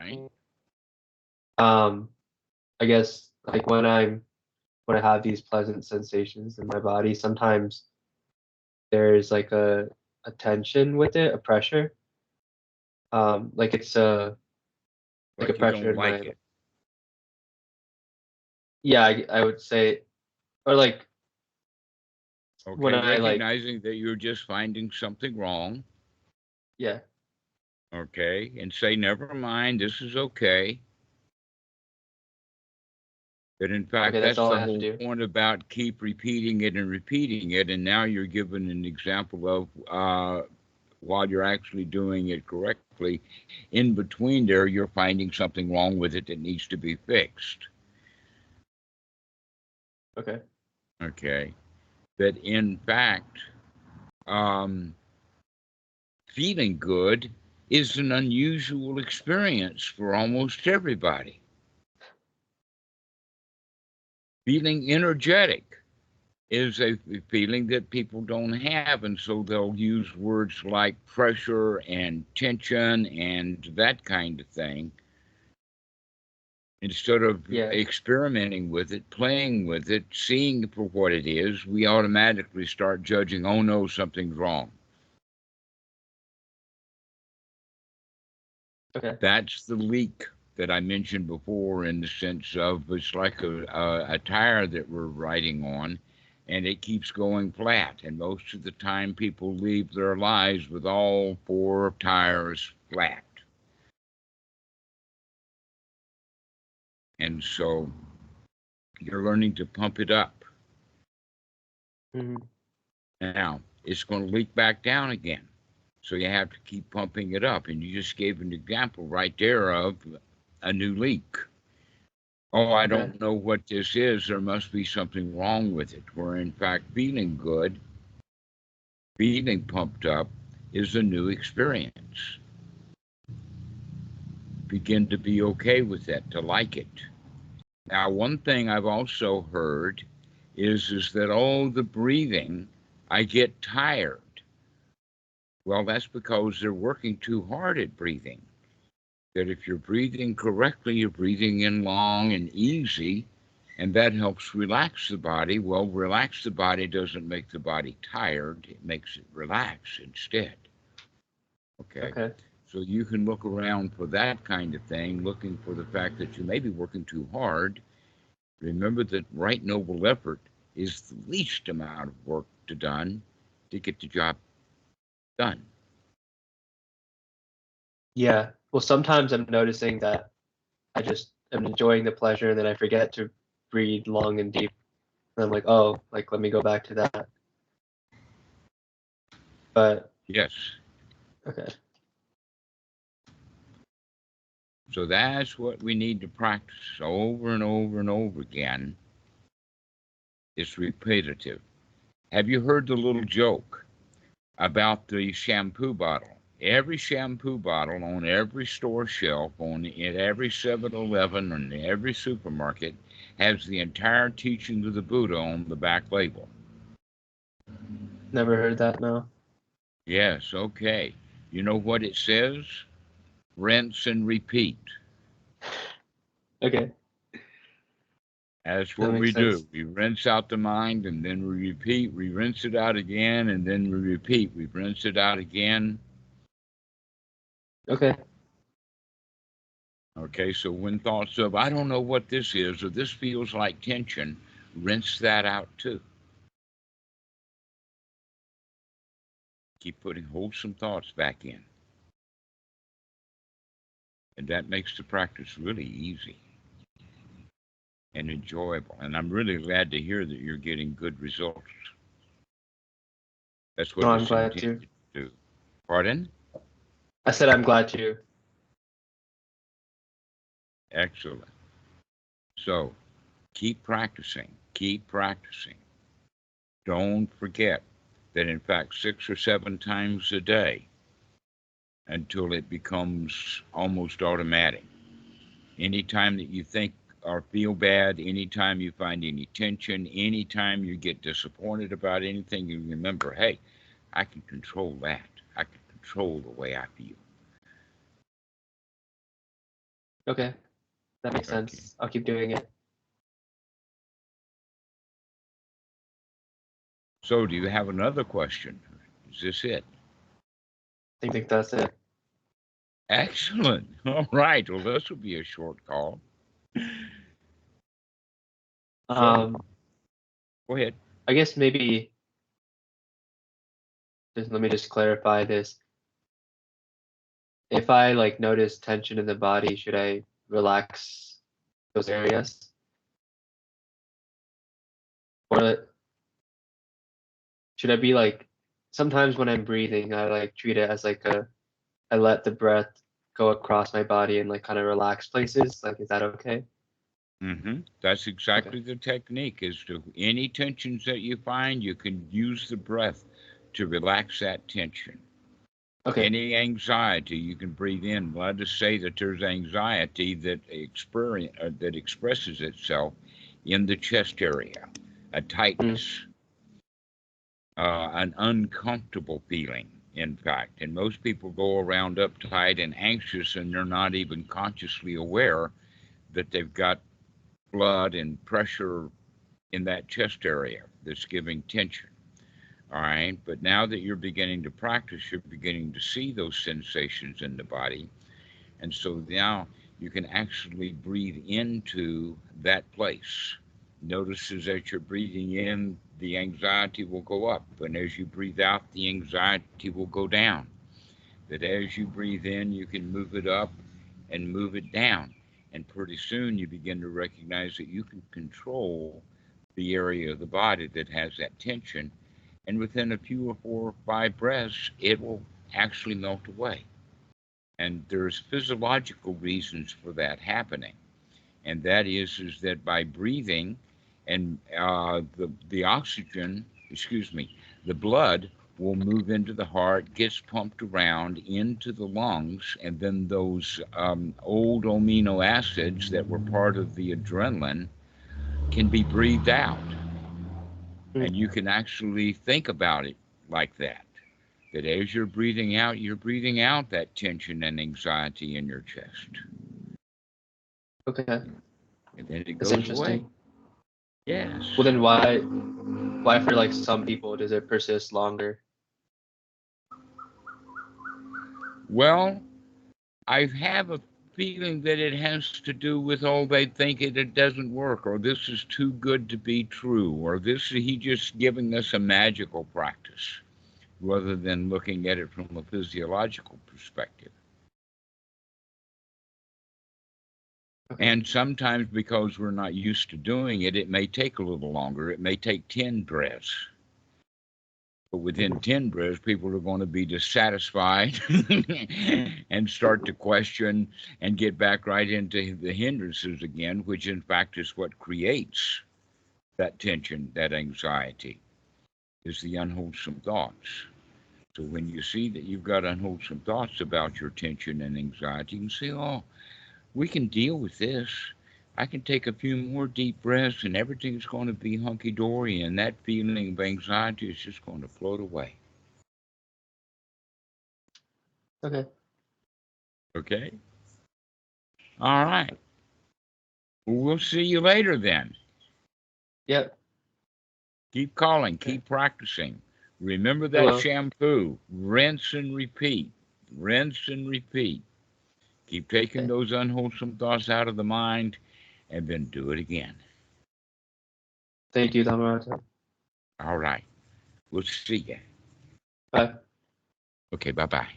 Right? I guess like when I have these pleasant sensations in my body, sometimes there's like a tension with it, a pressure. Like it's a like a Like you pressure don't in my like it. yeah, I would say, or like when Okay, I like recognizing that you're just finding something wrong. yeah, Okay, and say, never mind, this is okay. But in fact, okay, that's that's all the I have to whole do. point about keep repeating it and repeating it. And now you're given an example of while you're actually doing it correctly, in between there, you're finding something wrong with it that needs to be fixed. Okay. Okay. That in fact, um, feeling good is an unusual experience for almost everybody. Feeling energetic is a feeling that people don't have, and so they'll use words like pressure and tension and that kind of thing instead of Yeah. experimenting with it, playing with it, seeing it for what it is. We automatically start judging, oh no, something's wrong. Okay. That's the leak that I mentioned before, in the sense of it's like a tire that we're riding on, and it keeps going flat. And most of the time, people leave their lives with all four tires flat. And so you're learning to pump it up. Hmm. Now, it's going to leak back down again. So you have to keep pumping it up. And you just gave an example right there of a new leak. Oh, I Okay. don't know what this is. There must be something wrong with it. Where in fact, feeling good, feeling pumped up is a new experience. Begin to be okay with that, to like it. Now, one thing I've also heard is that, oh, the breathing, I get tired. Well, that's because they're working too hard at breathing. That if you're breathing correctly, you're breathing in long and easy, and that helps relax the body. Well, relax the body doesn't make the body tired, it makes it relax instead. Okay. Okay. So you can look around for that kind of thing, looking for the fact that you may be working too hard. Remember that right noble effort is the least amount of work done to get the job done. Yeah. Well, sometimes I'm noticing that I just am enjoying the pleasure and then I forget to breathe long and deep. And I'm like, oh, like let me go back to that. But Yes. okay. So that's what we need to practice over and over and over again. It's repetitive. Have you heard the little joke about the shampoo bottle? Every shampoo bottle on every store shelf, at every 7-Eleven, and every supermarket has the entire teaching of the Buddha on the back label. Never heard that, no. Yes, okay. You know what it says? Rinse and repeat. Okay. That's That what makes we sense. do. We rinse out the mind, and then we repeat. We rinse it out again, and then we repeat. We rinse it out again. Okay. Okay, so when thoughts of, I don't know what this is, or this feels like tension, rinse that out too. Keep putting wholesome thoughts back in. And that makes the practice really easy and enjoyable. And I'm really glad to hear that you're getting good results. That's No, what I'm it's glad intended to. to do. Pardon? I said I'm glad to. Excellent. So keep practicing. Keep practicing. Don't forget that, in fact, 6 or 7 times a day until it becomes almost automatic. Anytime that you think or feel bad, anytime you find any tension, anytime you get disappointed about anything, you remember, hey, I can control that. I can control the way I feel. Okay, that makes Okay. sense. I'll keep doing it. So do you have another question? Is this it? I think that's it. Excellent. All right. Well, this will be a short call. So go ahead. I guess maybe let me just clarify this. If I like notice tension in the body, should I relax those areas? Or should I be like, sometimes when I'm breathing, I like treat it as like I let the breath go across my body and like kind of relax places. Like, is that okay? That's Okay. exactly the technique. Is to any tensions that you find, you can use the breath to relax that tension. Okay. Any anxiety, you can breathe in. Let us say that there's anxiety that expresses itself in the chest area, a tightness, an uncomfortable feeling, in fact. And most people go around uptight and anxious, and they're not even consciously aware that they've got blood and pressure in that chest area that's giving tension. All right. But now that you're beginning to practice, you're beginning to see those sensations in the body. And so now you can actually breathe into that place. Notice as that you're breathing in, the anxiety will go up. And as you breathe out, the anxiety will go down. That as you breathe in, you can move it up and move it down. And pretty soon you begin to recognize that you can control the area of the body that has that tension. And within a few or 4 or 5 breaths, it will actually melt away. And there's physiological reasons for that happening. And that is that by breathing and the oxygen, the blood will move into the heart, gets pumped around into the lungs, and then those old amino acids that were part of the adrenaline can be breathed out. And you can actually think about it like that. That as you're breathing out that tension and anxiety in your chest. Okay. And then it That's goes away. interesting. Yes. Well, then why for like some people does it persist longer? Well, I have a feeling that it has to do with, oh, they think it doesn't work, or this is too good to be true, or this is he just giving us a magical practice rather than looking at it from a physiological perspective. Okay. And sometimes because we're not used to doing it, it may take a little longer. It may take 10 breaths. But within 10 breaths, people are going to be dissatisfied and start to question and get back right into the hindrances again, which in fact is what creates that tension, that anxiety, is the unwholesome thoughts. So when you see that you've got unwholesome thoughts about your tension and anxiety, you can say, oh, we can deal with this. I can take a few more deep breaths and everything's going to be hunky-dory, and that feeling of anxiety is just going to float away. Okay. Okay? All right. Well, we'll see you later then. Yep. Keep calling, Okay. keep practicing. Remember that Hello. shampoo. Rinse and repeat. Rinse and repeat. Keep taking Okay. those unwholesome thoughts out of the mind and then do it again. Thank you, Dhammarato. All right. We'll see you. Bye. Okay, bye-bye.